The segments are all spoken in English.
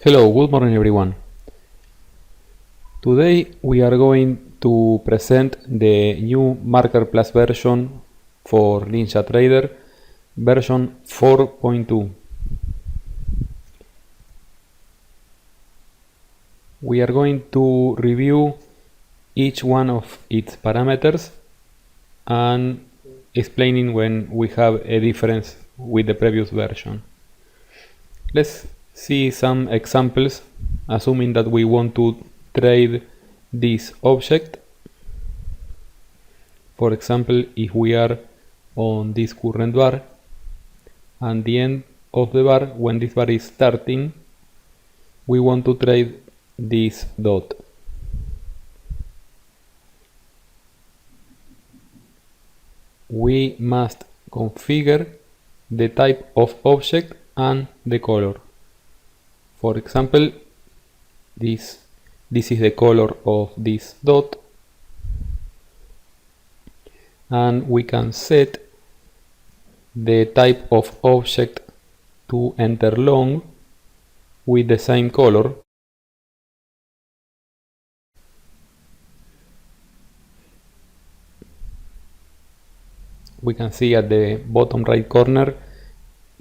Hello, good morning everyone. Today we are going to present the new Marker Plus version for NinjaTrader, version 4.2. We are going to review each one of its parameters and explaining when we have a difference with the previous version. Let's see some examples, assuming that we want to trade this object. For example, if we are on this current bar and the end of the bar, when this bar is starting, we want to trade this dot. We must configure the type of object and the color. For example, this is the color of this dot, and we can set the type of object to enter long with the same color. We can see at the bottom right corner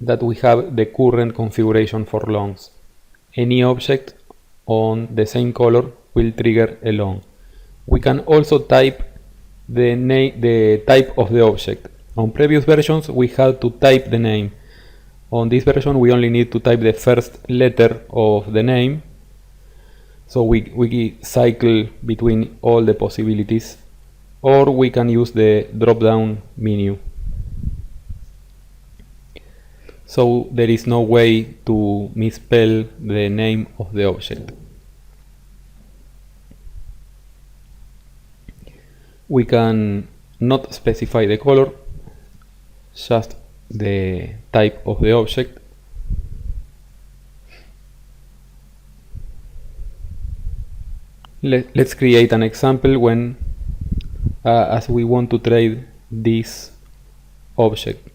that we have the current configuration for longs. Any object on the same color will trigger a long. We can also type the type of the object. On previous versions we had to type the name. On this version we only need to type the first letter of the name, so we cycle between all the possibilities, or we can use the drop down menu. So there is no way to misspell the name of the object. We can not specify the color, just the type of the object. Let's create an example when as we want to trade this object.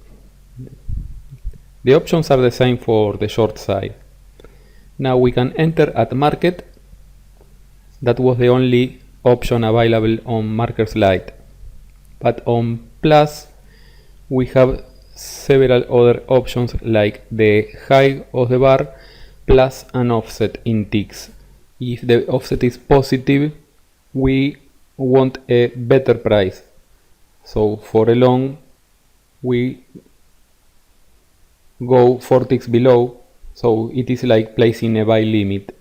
The options are the same for the short side. Now we can enter at market. That was the only option available on Markers Lite, but on Plus we have several other options like the height of the bar plus an offset in ticks. If the offset is positive, we want a better price, so for a long we go 4 ticks below, so it is like placing a buy limit.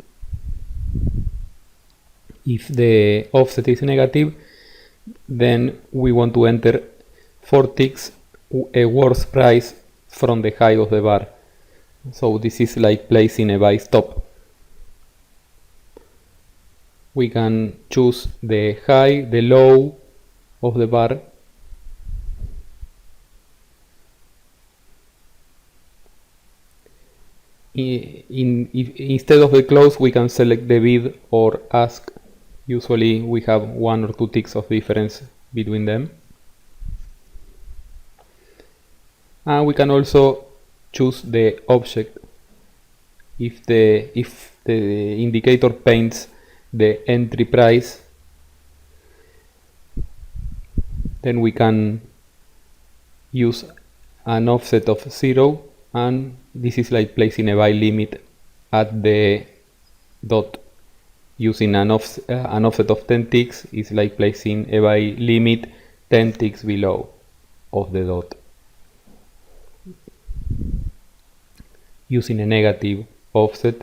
If the offset is negative, then we want to enter 4 ticks a worse price from the high of the bar, so this is like placing a buy stop. We can choose the high, the low of the bar. Instead of the close, we can select the bid or ask. Usually we have 1 or 2 ticks of difference between them. And we can also choose the object. If the indicator paints the entry price, then we can use an offset of 0, and this is like placing a buy limit at the dot. Using an offset of 10 ticks is like placing a buy limit 10 ticks below of the dot. Using a negative offset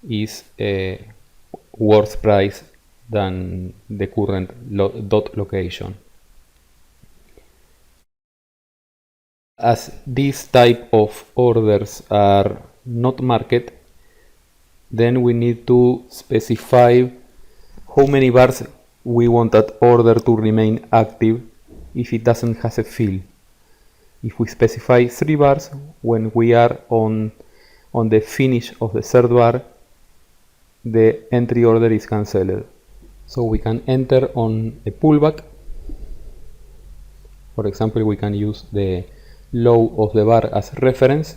is a worse price than the current dot location. As this type of orders are not market, then we need to specify how many bars we want that order to remain active if it doesn't have a fill. If we specify 3 bars, when we are on the finish of the third bar, the entry order is cancelled. So we can enter on a pullback. For example, we can use the low of the bar as reference,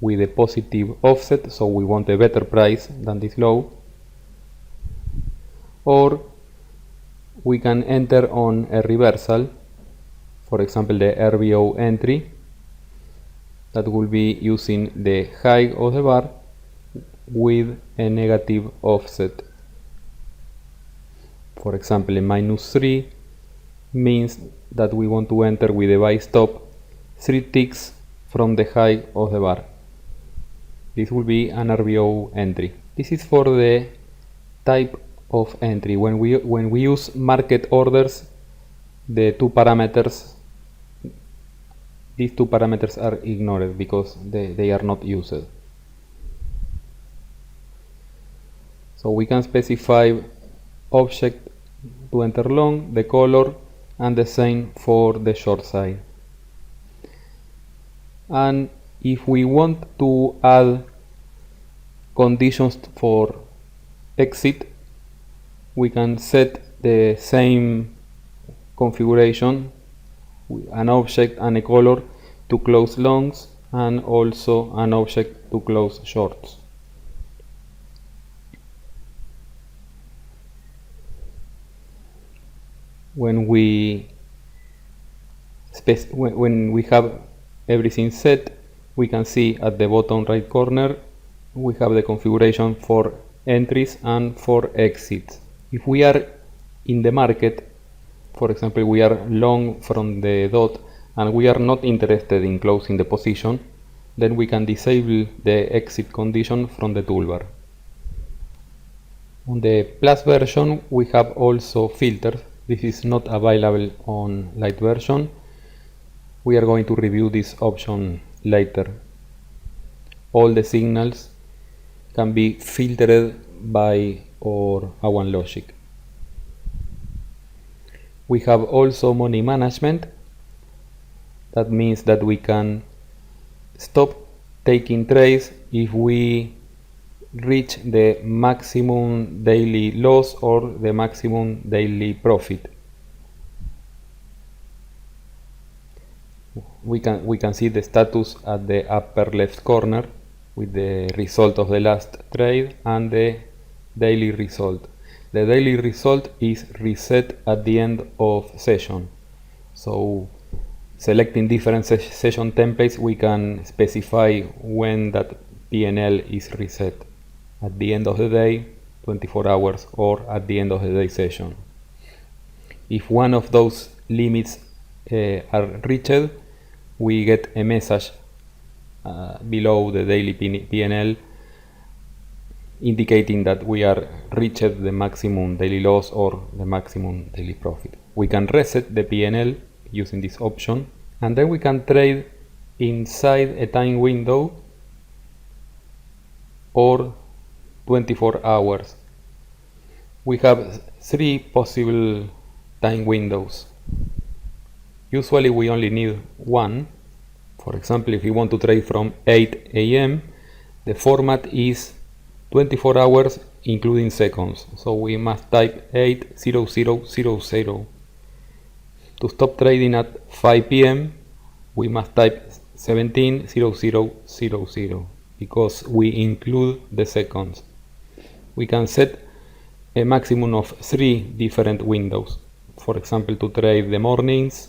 with a positive offset, so we want a better price than this low, or we can enter on a reversal, for example the RVO entry, that will be using the high of the bar with a negative offset. For example, a -3 means that we want to enter with a buy stop 3 ticks from the high of the bar. This will be an RVO entry. This is for the type of entry. When we use market orders, the these two parameters are ignored because they are not used. So we can specify object to enter long, the color, and the same for the short side. And if we want to add conditions for exit, we can set the same configuration, an object and a color to close longs, and also an object to close shorts. When we have everything set, we can see at the bottom right corner we have the configuration for entries and for exits. If we are in the market, for example, we are long from the dot and we are not interested in closing the position, then we can disable the exit condition from the toolbar. On the Plus version we have also filters. This is not available on Lite version. We are going to review this option later. All the signals can be filtered by our A1 logic. We have also money management. That means that we can stop taking trades if we reach the maximum daily loss or the maximum daily profit. We can see the status at the upper left corner with the result of the last trade and the daily result. The daily result is reset at the end of session. So selecting different session templates, we can specify when that PNL is reset. At the end of the day, 24 hours, or at the end of the day session. If one of those limits are reached, we get a message below the daily PNL indicating that we are reached the maximum daily loss or the maximum daily profit. We can reset the PNL using this option, and then we can trade inside a time window or 24 hours. We have 3 possible time windows. Usually we only need one. For example, if you want to trade from 8 AM, the format is 24 hours including seconds. So we must type 8:00:00. To stop trading at 5 PM, we must type 17:00:00 because we include the seconds. We can set a maximum of 3 different windows. For example, to trade the mornings,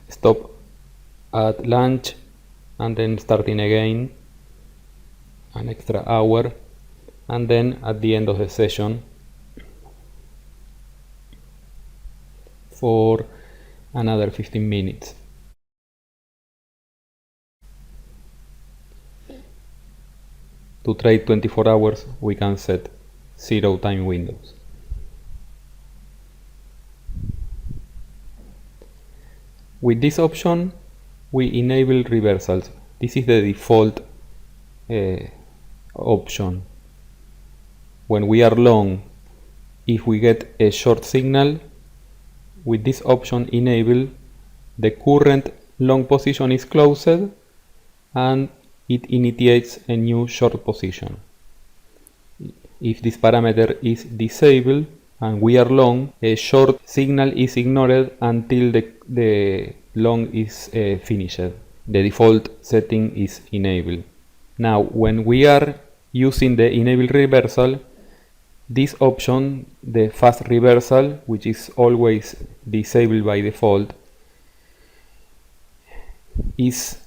stop at lunch, and then starting again an extra hour, and then at the end of the session for another 15 minutes. To trade 24 hours, we can set 0 time windows. With this option, we enable reversals. This is the default option. When we are long, if we get a short signal, with this option enable, the current long position is closed and it initiates a new short position. If this parameter is disabled and we are long, a short signal is ignored until the long is finished. the default setting is enabled. Now, when we are using the enable reversal, this option, the fast reversal, which is always disabled by default, is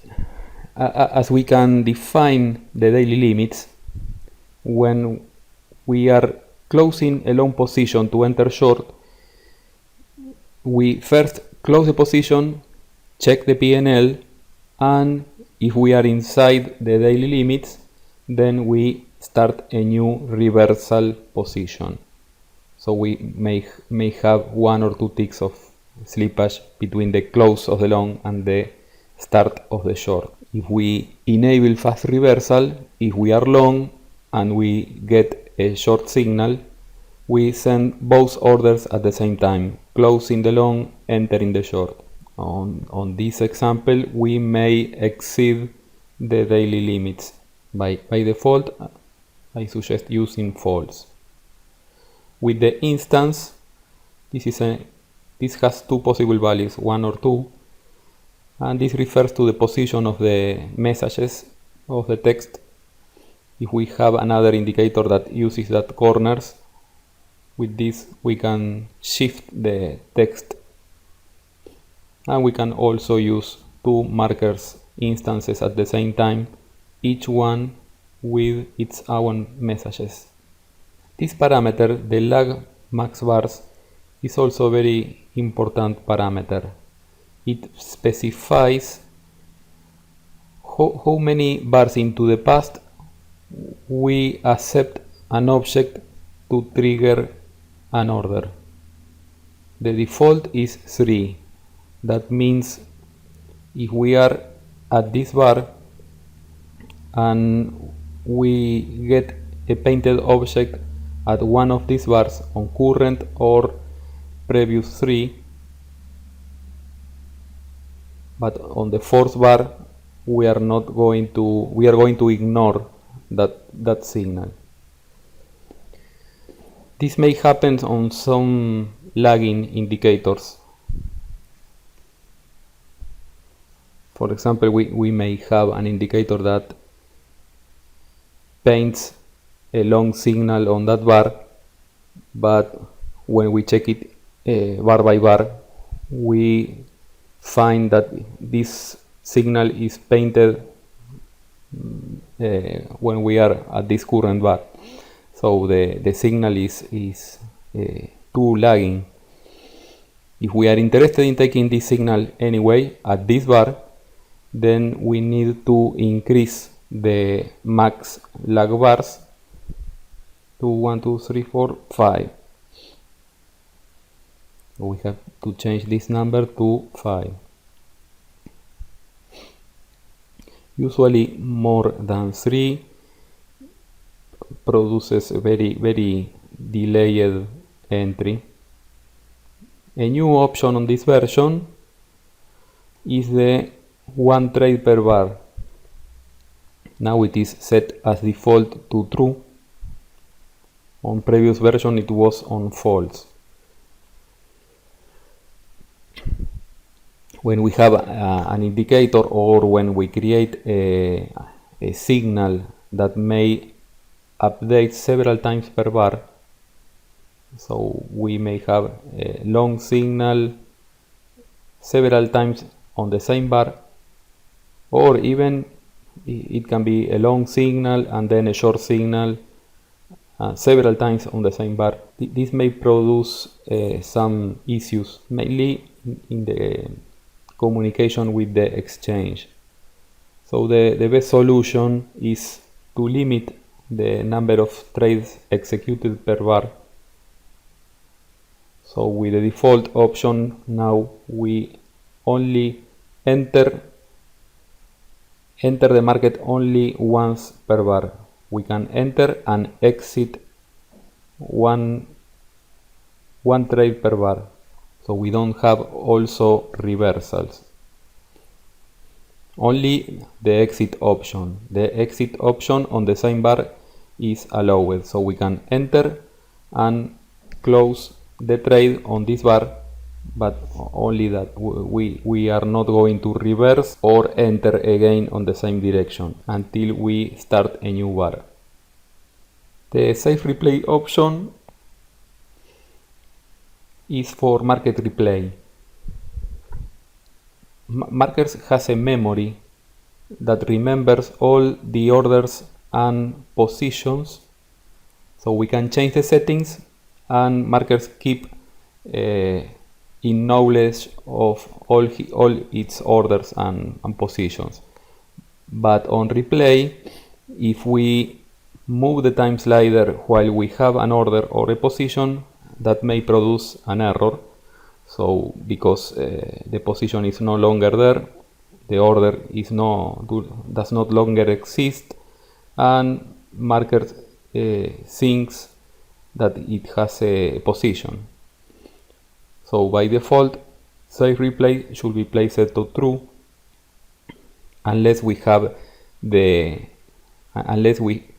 as we can define the daily limits. When we are closing a long position to enter short, we first close the position, check the PNL, and if we are inside the daily limits, then we start a new reversal position. So we may have 1 or 2 ticks of slippage between the close of the long and the start of the short. If we enable fast reversal, if we are long and we get a short signal, we send both orders at the same time, closing the long, entering the short. On this example, we may exceed the daily limits. By default, I suggest using false. With the instance, this has 2 possible values, 1 or 2, and this refers to the position of the messages of the text. If we have another indicator that uses that corners, with this we can shift the text, and we can also use 2 markers instances at the same time, each one with its own messages. This parameter, the lag max bars, is also a very important parameter. It specifies how many bars into the past we accept an object to trigger an order. The default is 3. That means if we are at this bar and we get a painted object at one of these bars on current or previous 3, but on the 4th bar we are going to ignore that signal. This may happen on some lagging indicators. For example, we may have an indicator that paints a long signal on that bar, but when we check it bar by bar, we find that this signal is painted when we are at this current bar. So the signal is too lagging. If we are interested in taking this signal anyway at this bar, then we need to increase the max lag bars to 1, 2, 3, 4, 5. We have to change this number to 5. Usually more than 3 produces a very delayed entry. A new option on this version is the 1 trade per bar. Now it is set as default to true. On previous version it was on false. When we have an indicator or when we create a signal that may update several times per bar, so we may have a long signal several times on the same bar, or even it can be a long signal and then a short signal several times on the same bar. This may produce some issues, mainly in the communication with the exchange. So the best solution is to limit the number of trades executed per bar. So with the default option, now we only enter the market only once per bar. We can enter and exit one trade per bar. So we don't have also reversals. Only the exit option. The exit option on the same bar is allowed. So we can enter and close the trade on this bar but only that we are not going to reverse or enter again on the same direction until we start a new bar. The save replay option is for market replay. Markers has a memory that remembers all the orders and positions, so we can change the settings and markers keep in knowledge of all its orders and positions. But on replay, if we move the time slider while we have an order or a position, that may produce an error. So because the position is no longer there, the order does not longer exist, and marker thinks that it has a position. So by default, save replay should be placed to true unless we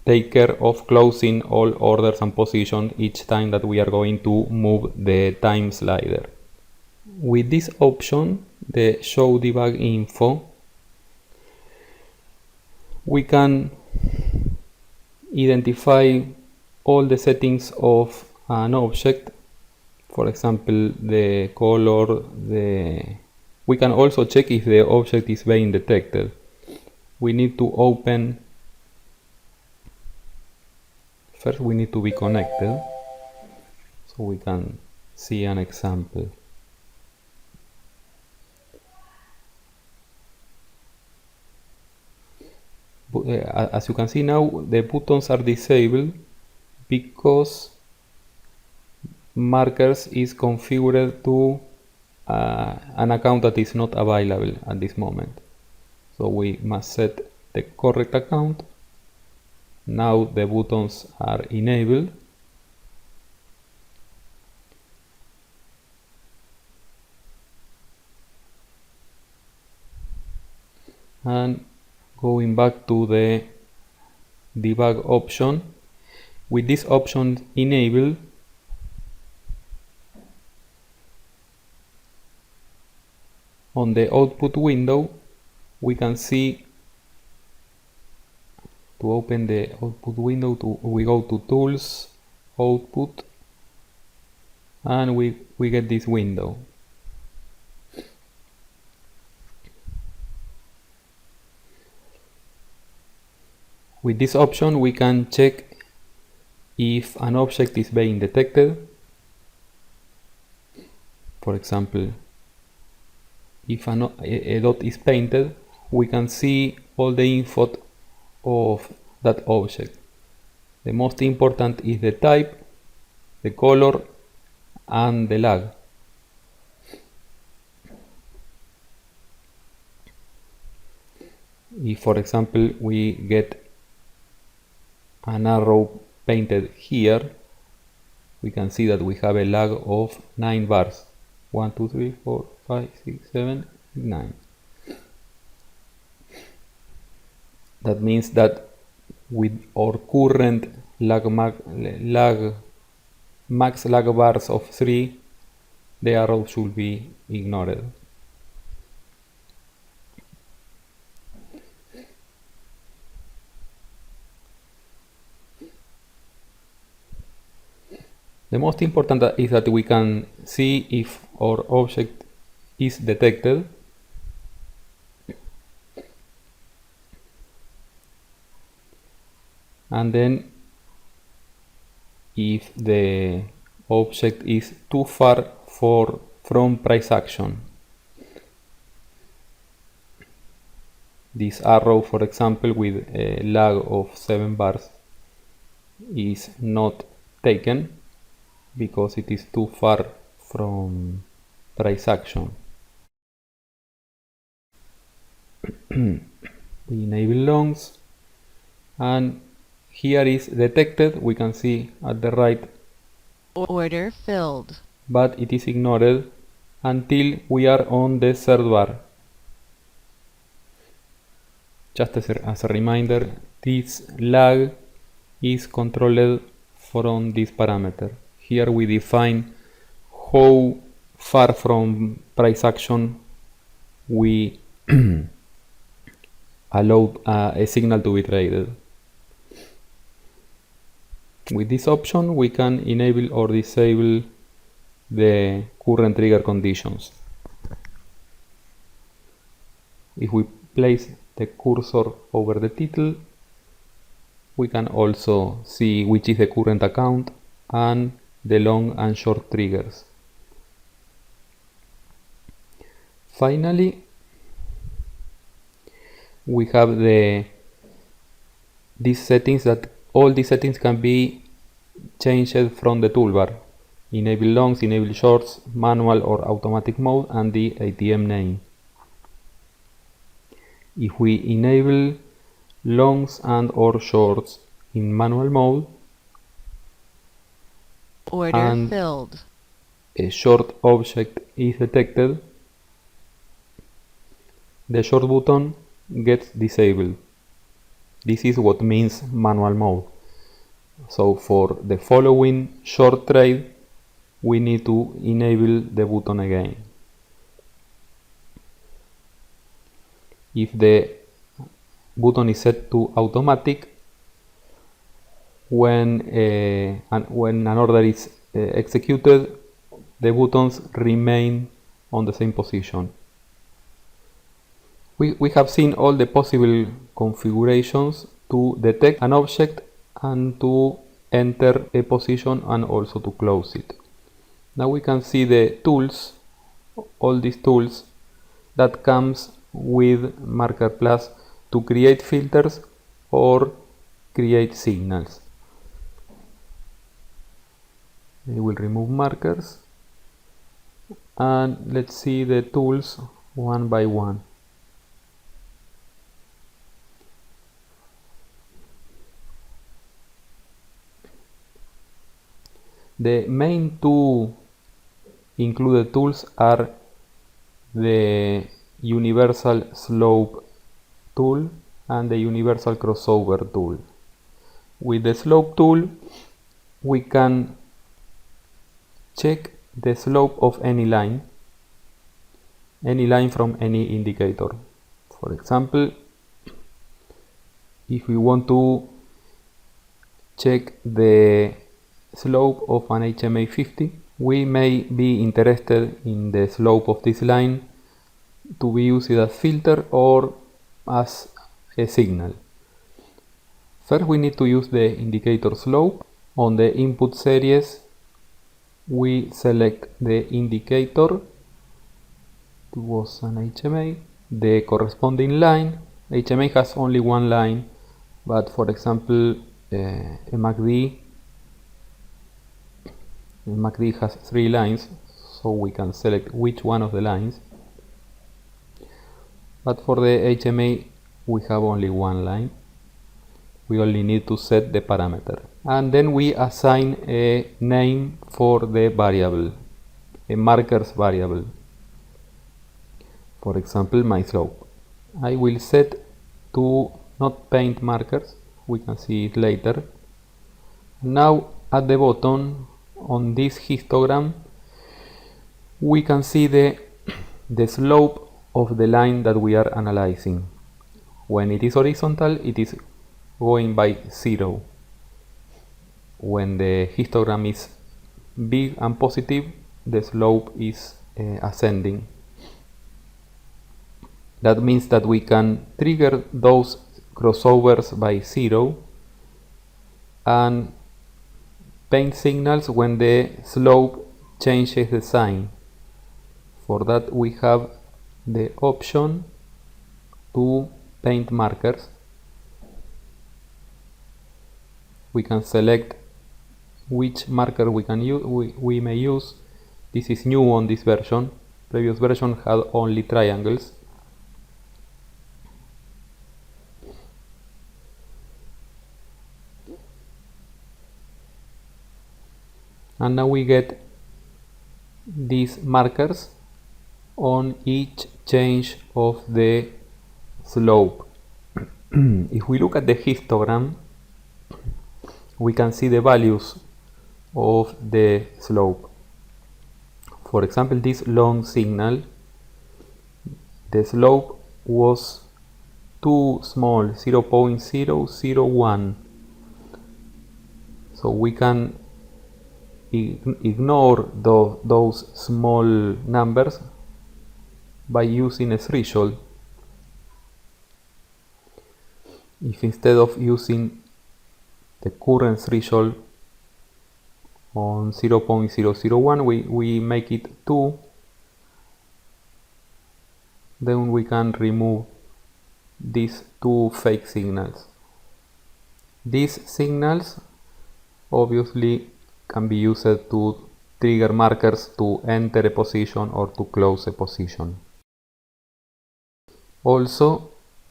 take care of closing all orders and positions each time that we are going to move the time slider. With this option, the show debug info, we can identify all the settings of an object. For example, the color, we can also check if the object is being detected. We need to open, first we need to be connected, so we can see an example. As you can see now, the buttons are disabled because markers is configured to an account that is not available at this moment. So we must set the correct account. Now the buttons are enabled. And going back to the debug option, with this option enabled, on the output window we can see, to open the output window, we go to Tools, Output, and we get this window. With this option we can check if an object is being detected. For example, if a dot is painted, we can see all the info of that object. The most important is the type, the color, and the lag. If, for example, we get an arrow painted here, we can see that we have a lag of 9 bars. 1, 2, 3, 4, 5, 6, 7, 9. That means that with our current max lag bars of 3, the arrow should be ignored. The most important is that we can see if our object is detected. And then if the object is too far from price action. This arrow, for example, with a lag of 7 bars is not taken because it is too far from price action. We enable longs, and here is detected. We can see at the right, order filled, but it is ignored until we are on the third bar. Just as a reminder, this lag is controlled from this parameter. Here we define how far from price action, we allow a signal to be traded. With this option, we can enable or disable the current trigger conditions. If we place the cursor over the title, we can also see which is the current account and the long and short triggers. Finally, we have these settings that all these settings can be changed from the toolbar. Enable longs, enable shorts, manual or automatic mode, and the ATM name. If we enable longs and or shorts in manual mode, Order and filled. a short object is detected, the short button gets disabled. This is what means manual mode. So for the following short trade, we need to enable the button again. If the button is set to automatic, when an order is executed, the buttons remain on the same position. We have seen all the possible configurations to detect an object and to enter a position and also to close it. Now we can see the tools, all these tools that comes with Marker Plus to create filters or create signals. I will remove markers and let's see the tools one by one. The main two included tools are the Universal Slope tool and the Universal Crossover tool. With the Slope tool, we can check the slope of any line from any indicator. For example, if we want to check the slope of an HMA 50, we may be interested in the slope of this line to be used as filter or as a signal. First, we need to use the indicator slope. On the input series, we select the indicator. It was an HMA. The corresponding line. HMA has only one line, but for example, a MACD has 3 lines, so we can select which one of the lines. But for the HMA, we have only one line. We only need to set the parameter. And then we assign a name for the variable, a markers variable. For example, my slope. I will set to not paint markers. We can see it later. Now at the bottom, on this histogram, we can see the slope of the line that we are analyzing. When it is horizontal, it is going by 0. When the histogram is big and positive, the slope is ascending. That means that we can trigger those crossovers by 0 and paint signals when the slope changes the sign. For that, we have the option to paint markers. We can select which marker we can use. We may use. This is new on this version. Previous version had only triangles. And now we get these markers on each change of the slope. If we look at the histogram, we can see the values of the slope. For example, this long signal, the slope was too small, 0.001. So we can ignore those small numbers by using a threshold. If instead of using the current threshold on 0.001 we make it 2, then we can remove these two fake signals. These signals obviously can be used to trigger markers to enter a position or to close a position. Also,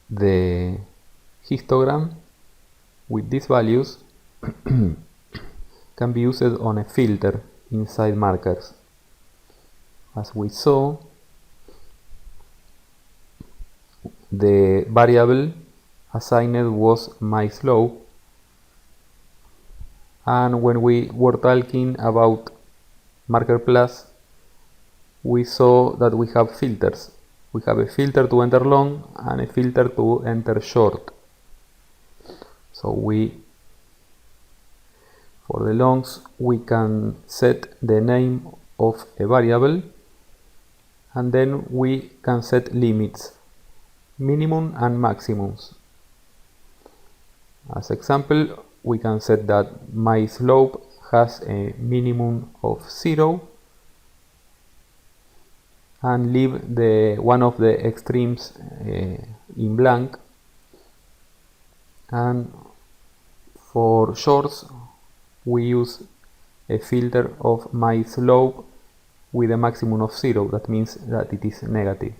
the histogram with these values can be used on a filter inside markers. As we saw, the variable assigned was my slope, and when we were talking about marker plus, we saw that we have filters. We have a filter to enter long and a filter to enter short. So for the longs, we can set the name of a variable, and then we can set limits, minimum and maximums. As example, we can set that my slope has a minimum of 0 and leave one of the extremes in blank, and for shorts we use a filter of my slope with a maximum of 0. That means that it is negative.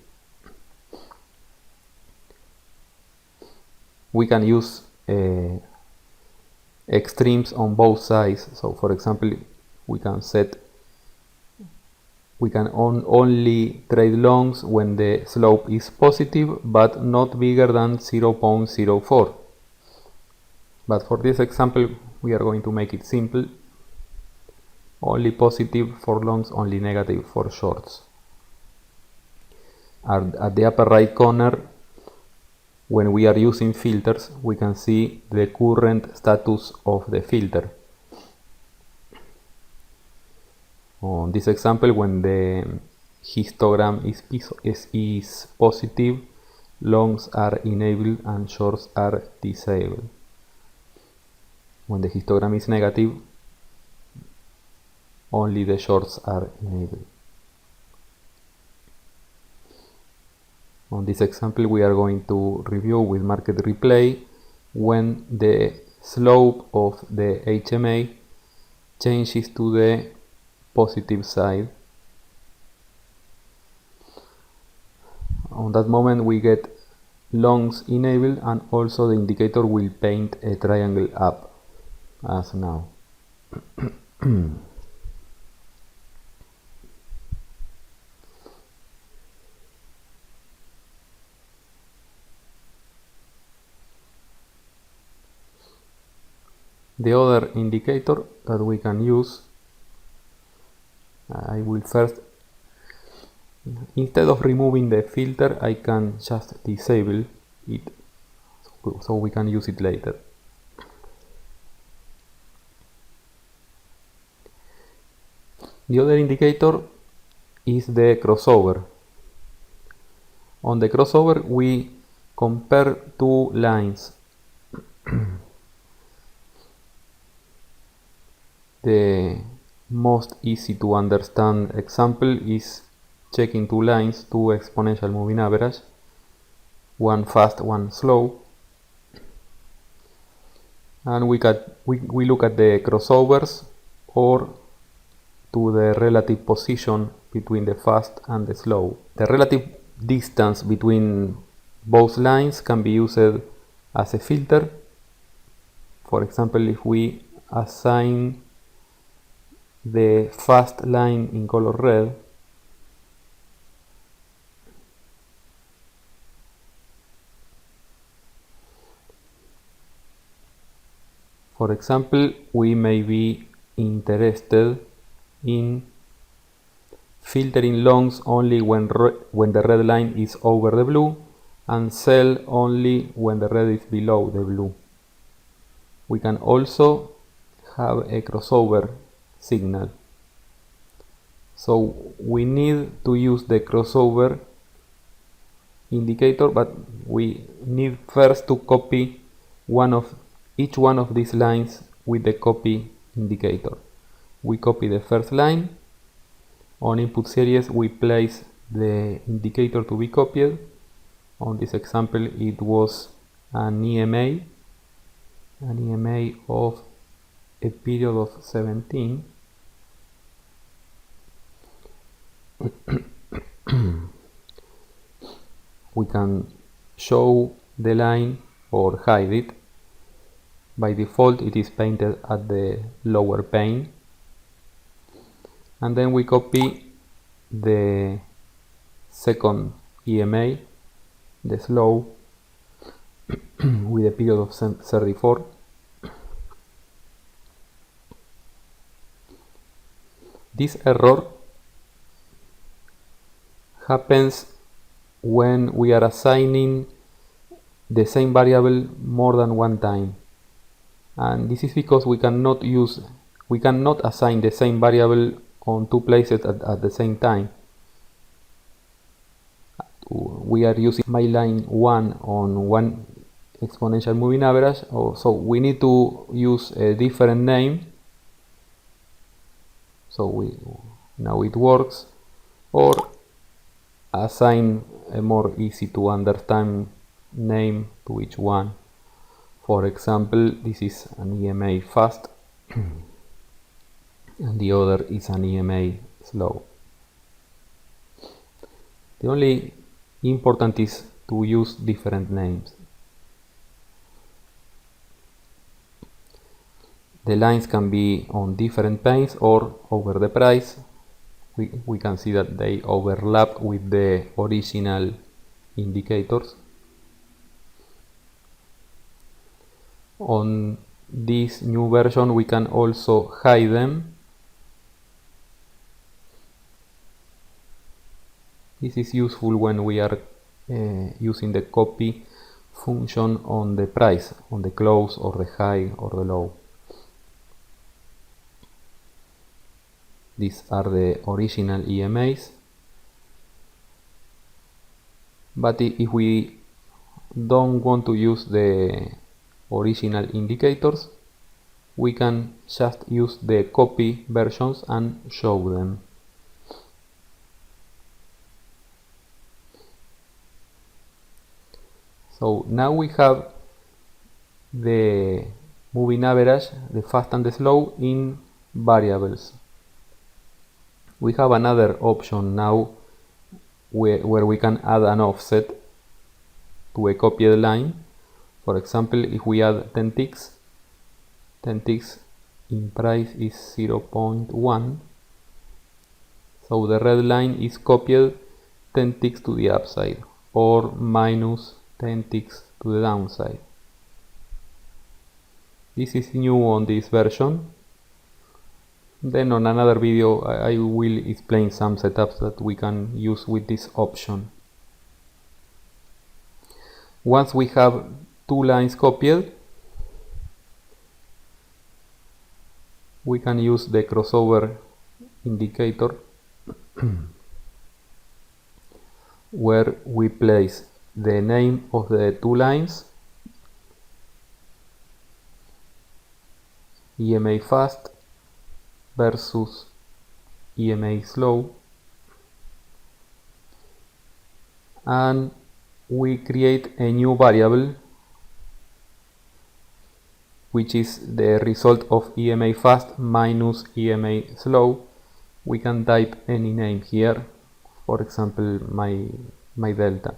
We can use extremes on both sides. So for example, we can only trade longs when the slope is positive but not bigger than 0.04. But for this example, we are going to make it simple. Only positive for longs, only negative for shorts. At the upper right corner, when we are using filters, we can see the current status of the filter. On this example, when the histogram is positive, longs are enabled and shorts are disabled. When the histogram is negative, only the shorts are enabled. On this example, we are going to review with market replay when the slope of the HMA changes to the positive side. On that moment, we get longs enabled, and also the indicator will paint a triangle up, as now. The other indicator that we can use, I will first, instead of removing the filter, I can just disable it, so we can use it later. The other indicator is the crossover. On the crossover, we compare two lines. The most easy to understand example is checking two lines, two exponential moving average, one fast, one slow, and we look at the crossovers or to the relative position between the fast and the slow. The relative distance between both lines can be used as a filter. For example, if we assign the fast line in color red, for example, we may be interested in filtering longs only when the red line is over the blue, and cell only when the red is below the blue. We can also have a crossover signal. So we need to use the crossover indicator, but we need first to copy each one of these lines with the copy indicator. We copy the first line. On input series we place the indicator to be copied. On this example it was an EMA of a period of 17. We can show the line or hide it. By default it is painted at the lower pane. And then we copy the second EMA, the slow, with a period of 34. This error happens when we are assigning the same variable more than one time, and this is because we cannot assign the same variable on two places at the same time. We are using my line 1 on one exponential moving average, so we need to use a different name. So now it works, or assign a more easy to understand name to each one. For example, this is an EMA fast and the other is an EMA slow. The only important is to use different names. The lines can be on different panes or over the price. We can see that they overlap with the original indicators. On this new version we can also hide them. This is useful when we are using the copy function on the price, on the close or the high or the low. These are the original EMAs. But if we don't want to use the original indicators, we can just use the copy versions and show them. So now we have the moving average, the fast and the slow, in variables. We have another option now where we can add an offset to a copied line. For example, if we add 10 ticks, 10 ticks in price is 0.1. So the red line is copied 10 ticks to the upside, or minus 10 ticks to the downside. This is new on this version. Then on another video I will explain some setups that we can use with this option. Once we have two lines copied, we can use the crossover indicator where we place the name of the two lines, EMA fast versus EMA slow, and we create a new variable which is the result of EMA fast minus EMA slow. We can type any name here, for example my delta.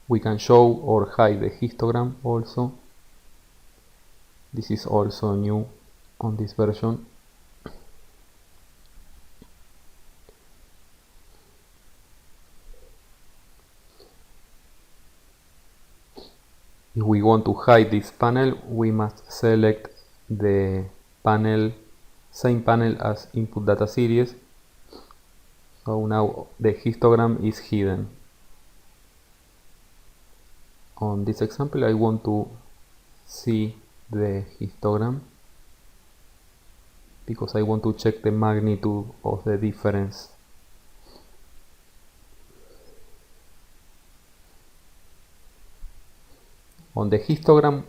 We can show or hide the histogram also. This is also new on this version. If we want to hide this panel, we must select the panel, same panel as input data series. So now the histogram is hidden. On this example, I want to see the histogram because I want to check the magnitude of the difference. On the histogram,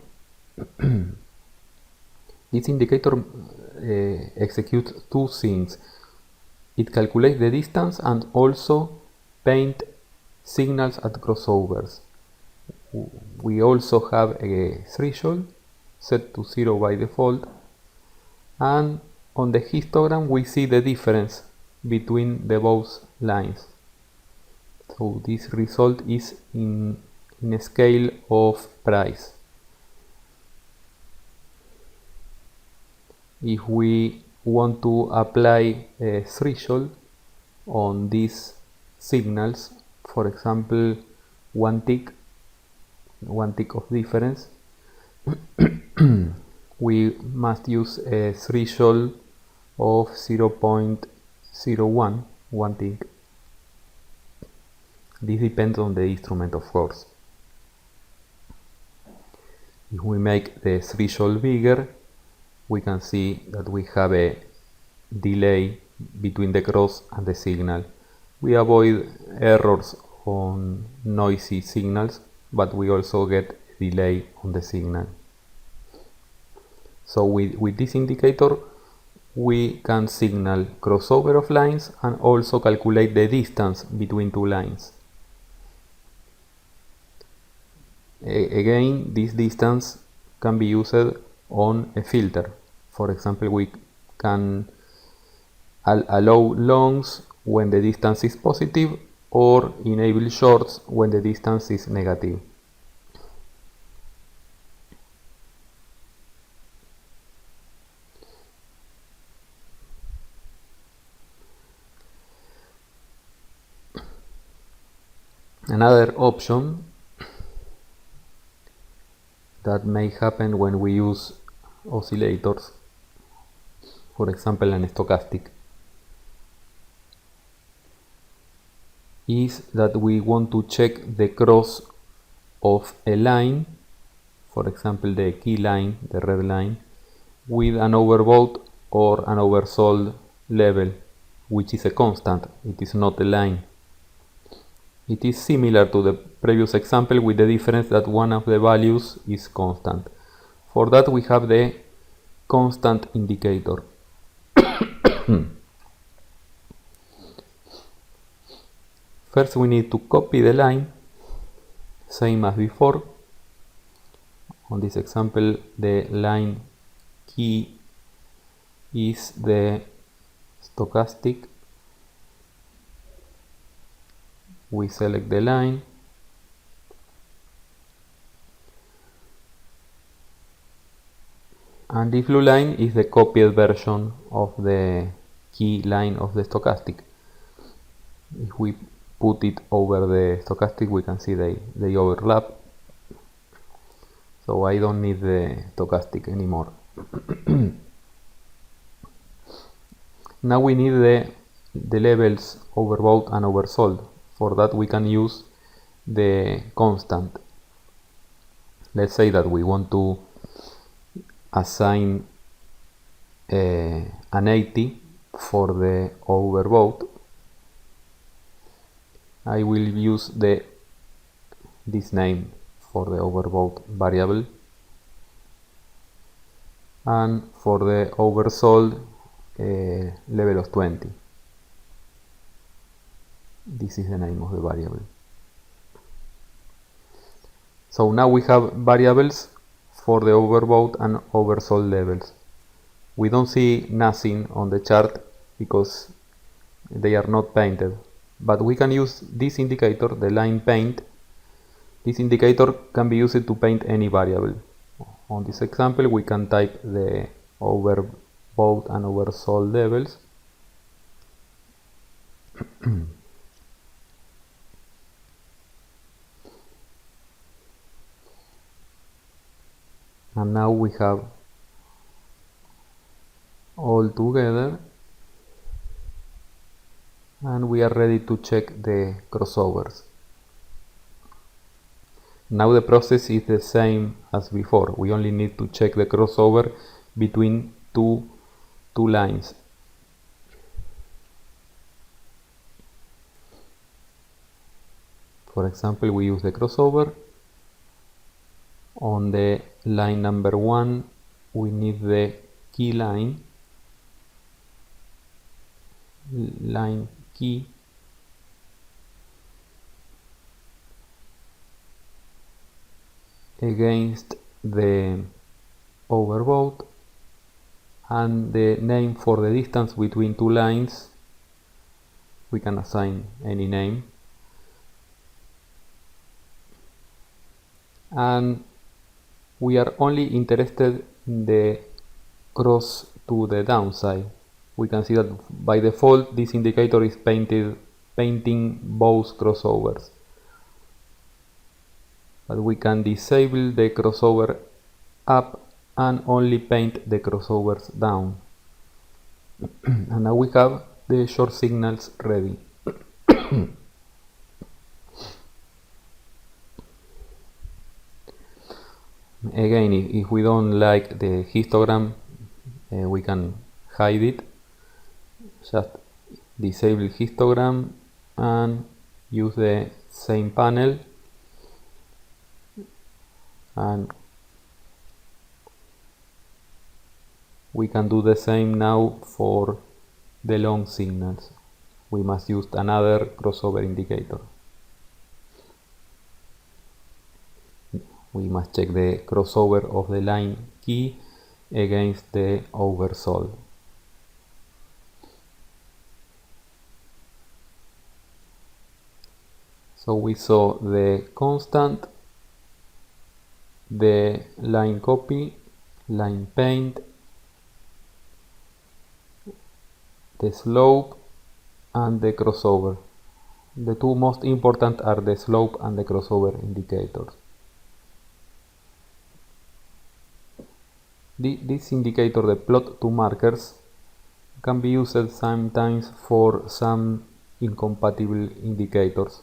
this indicator executes two things. It calculates the distance and also paint signals at crossovers. We also have a threshold set to 0 by default, and on the histogram we see the difference between the both lines. So this result is in a scale of price. If we want to apply a threshold on these signals, for example one tick of difference, we must use a threshold of 0.01, one tick. This depends on the instrument, of course. If we make the threshold bigger, we can see that we have a delay between the cross and the signal. We avoid errors on noisy signals, but we also get delay on the signal. So with this indicator we can signal crossover of lines and also calculate the distance between two lines. Again, this distance can be used on a filter. For example, we can allow longs when the distance is positive or enable shorts when the distance is negative. Another option that may happen when we use oscillators, for example an stochastic, is that we want to check the cross of a line, for example the key line, the red line, with an overbought or an oversold level, which is a constant, it is not a line. It is similar to the previous example with the difference that one of the values is constant. For that we have the constant indicator. First we need to copy the line, same as before. On this example the line key is the stochastic. We select the line, and the blue line is the copied version of the key line of the stochastic. If we put it over the stochastic, we can see they overlap, so I don't need the stochastic anymore. Now we need the levels overbought and oversold. For that we can use the constant. Let's say that we want to assign an 80 for the overbought. I will use this name for the overbought variable, and for the oversold level of 20. This is the name of the variable. So now we have variables for the overbought and oversold levels. We don't see nothing on the chart because they are not painted, but we can use this indicator, the line paint. This indicator can be used to paint any variable. On this example we can type the overbought and oversold levels. And now we have all together, and we are ready to check the crossovers. Now the process is the same as before. We only need to check the crossover between two lines. For example, we use the crossover. On the line number 1, we need the key line key, against the overvote, and the name for the distance between two lines, we can assign any name, and we are only interested in the cross to the downside. We can see that by default this indicator is painting both crossovers, but we can disable the crossover up and only paint the crossovers down. And now we have the short signals ready. Again, if we don't like the histogram, we can hide it. Just disable histogram and use the same panel, and we can do the same now for the long signals. We must use another crossover indicator. We must check the crossover of the line key against the oversold. So we saw the constant, the line copy, line paint, the slope, and the crossover. The two most important are the slope and the crossover indicators. This indicator, the plot to markers, can be used sometimes for some incompatible indicators.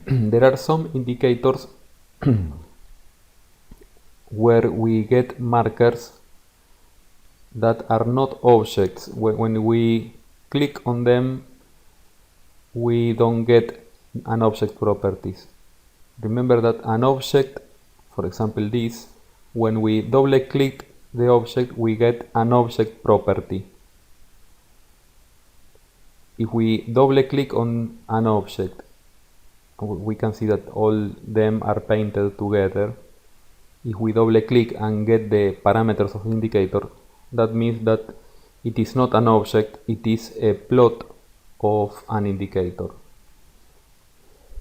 There are some indicators where we get markers that are not objects. When we click on them, we don't get an object properties. Remember that an object, for example this, when we double click the object, we get an object property. If we double click on an object, we can see that all them are painted together. If we double click and get the parameters of the indicator, that means that it is not an object, it is a plot of an indicator.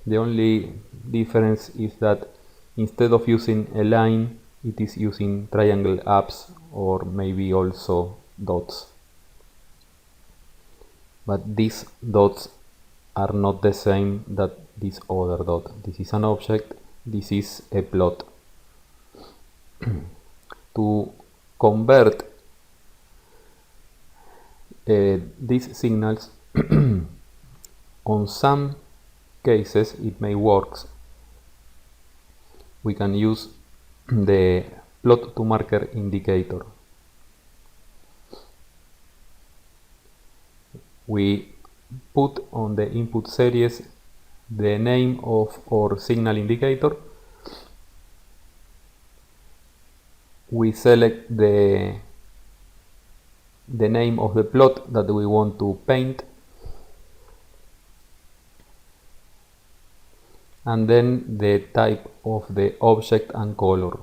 The only difference is that instead of using a line, it is using triangle ups or maybe also dots. But these dots are not the same that this other dot. This is an object, this is a plot. To convert these signals, on some cases it may work. We can use the plot to marker indicator. We put on the input series the name of our signal indicator. We select the name of the plot that we want to paint, and then the type of the object and color.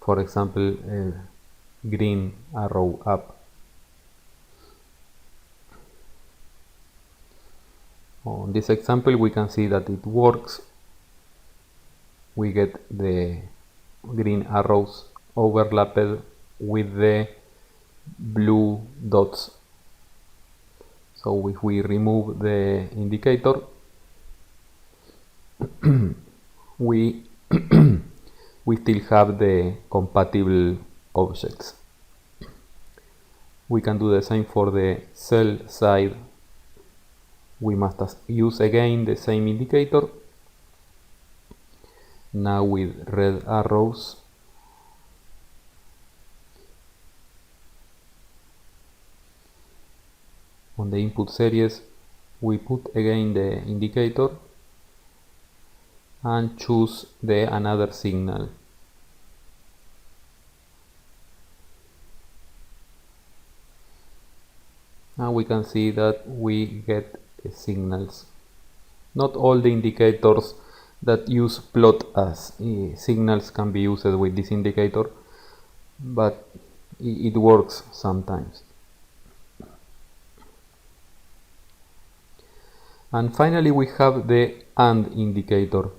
For example, green arrow up. On this example we can see that it works. We get the green arrows overlapped with the blue dots. So if we remove the indicator, we we still have the compatible objects. We can do the same for the cell side. We must use again the same indicator, now with red arrows. On the input series we put again the indicator and choose the another signal. Now we can see that we get signals. Not all the indicators that use plot as signals can be used with this indicator, but it works sometimes. And finally we have the AND indicator.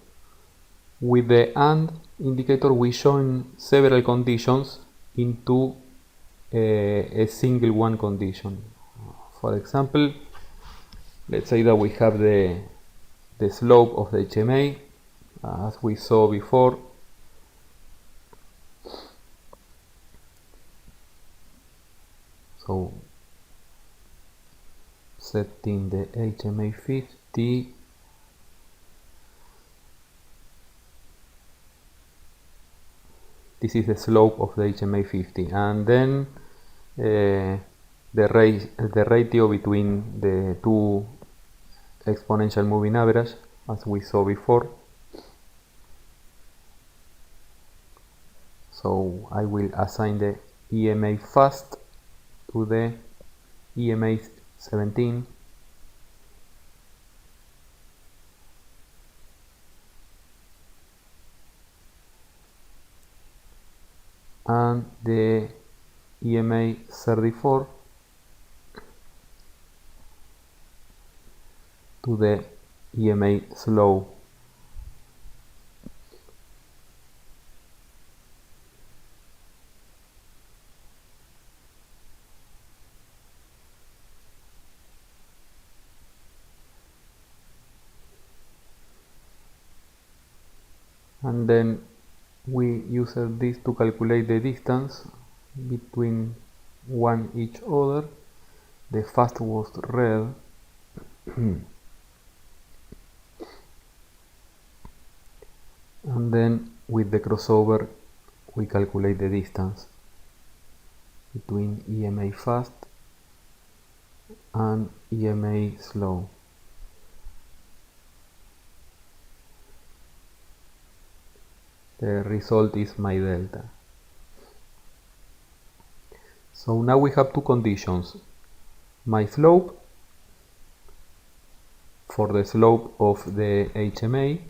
With the AND indicator we join several conditions into a single one condition. For example, let's say that we have the slope of the HMA as we saw before. So setting the HMA 50, this is the slope of the HMA 50, and then the ratio between the two exponential moving average as we saw before. So I will assign the EMA fast to the EMA 17, and the EMA 34 to the EMA slow. And then we use this to calculate the distance between one each other. The fast was red. And then with the crossover we calculate the distance between EMA fast and EMA slow. The result is my delta. So now we have two conditions: my slope for the slope of the HMA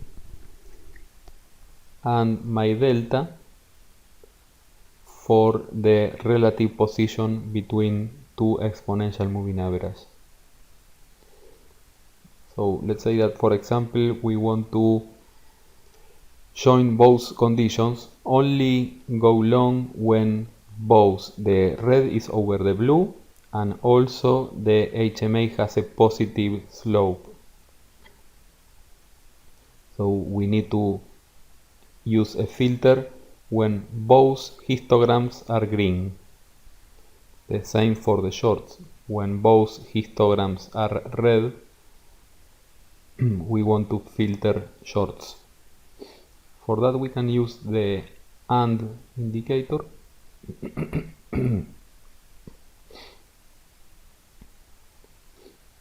and my delta for the relative position between two exponential moving averages. So let's say that, for example, we want to join both conditions. Only go long when both the red is over the blue and also the HMA has a positive slope. So we need to use a filter when both histograms are green. The same for the shorts. When both histograms are red, we want to filter shorts. For that we can use the AND indicator.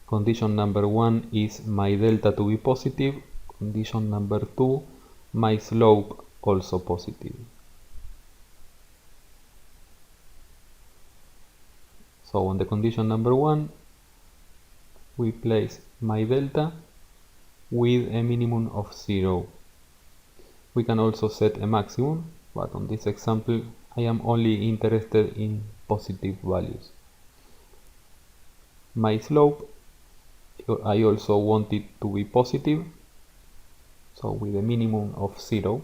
Condition number 1 is my delta to be positive. Condition number 2, my slope also positive. So on the condition number 1 we place my delta with a minimum of 0. We can also set a maximum, but on this example I am only interested in positive values. My slope, I also want it to be positive, so with a minimum of 0.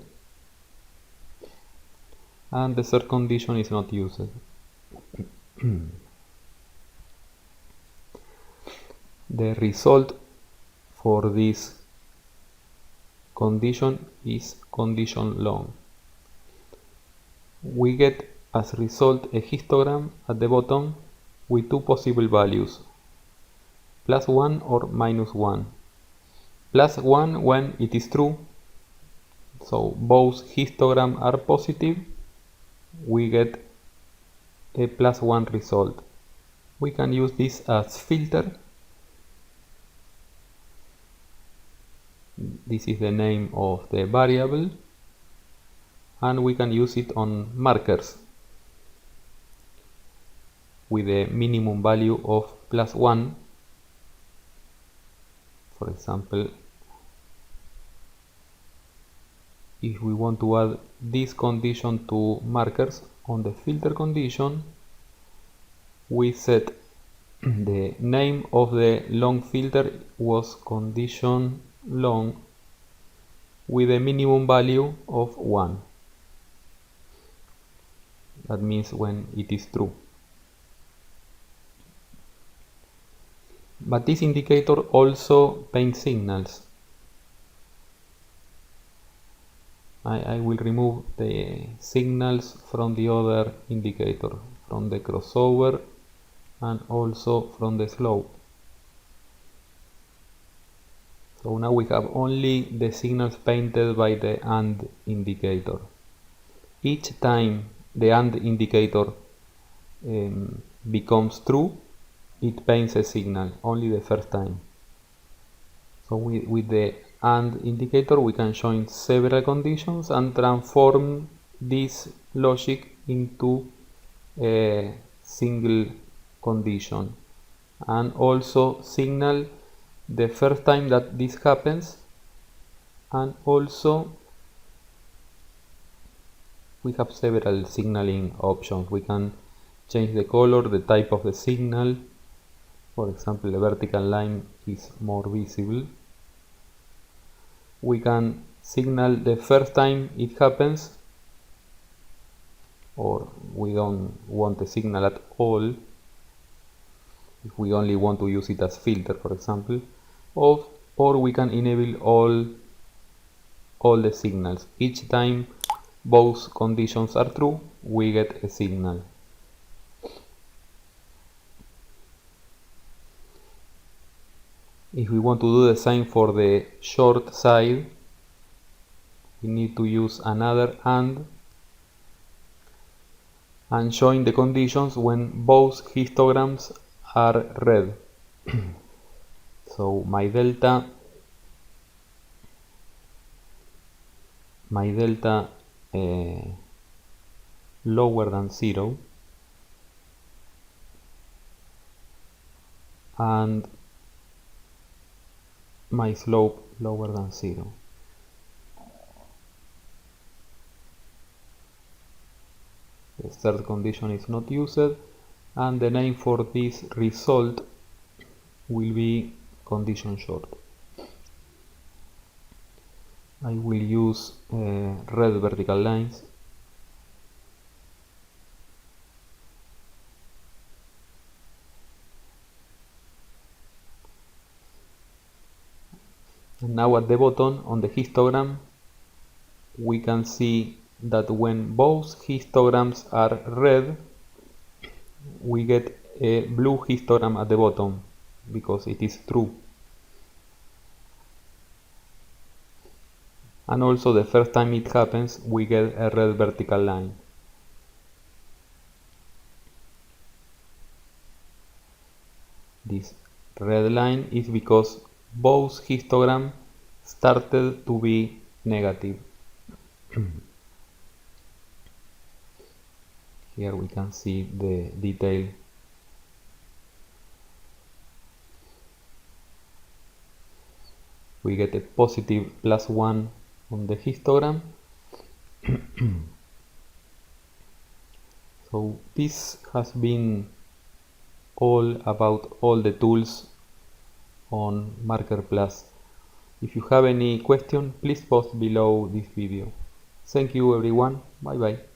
And the third condition is not used. The result for this condition is condition long. We get as result a histogram at the bottom with two possible values, +1 or -1. +1 when it is true, so both histograms are positive, we get a +1 result. We can use this as filter. This is the name of the variable, and we can use it on markers with a minimum value of +1. For example, if we want to add this condition to markers on the filter condition, we set the name of the long filter was condition long with a minimum value of 1. That means when it is true. But this indicator also paints signals. I will remove the signals from the other indicator, from the crossover and also from the slope. So now we have only the signals painted by the AND indicator. Each time the AND indicator becomes true, it paints a signal, only the first time. So with the AND indicator we can join several conditions and transform this logic into a single condition, and also signal the first time that this happens, and also we have several signaling options. We can change the color, the type of the signal. For example, the vertical line is more visible. We can signal the first time it happens, or we don't want a signal at all, if we only want to use it as filter, for example, or we can enable all the signals. Each time both conditions are true, we get a signal. If we want to do the same for the short side, we need to use another AND and join the conditions when both histograms are red. So my delta lower than 0 and my slope lower than 0. The third condition is not used, and the name for this result will be condition short. I will use red vertical lines. And now at the bottom on the histogram, we can see that when both histograms are red, we get a blue histogram at the bottom because it is true. And also the first time it happens, we get a red vertical line. This red line is because both histograms started to be negative. Here we can see the detail. We get a positive +1 on the histogram. So this has been all about all the tools on Marker Plus. If you have any question, please post below this video. Thank you everyone. Bye bye.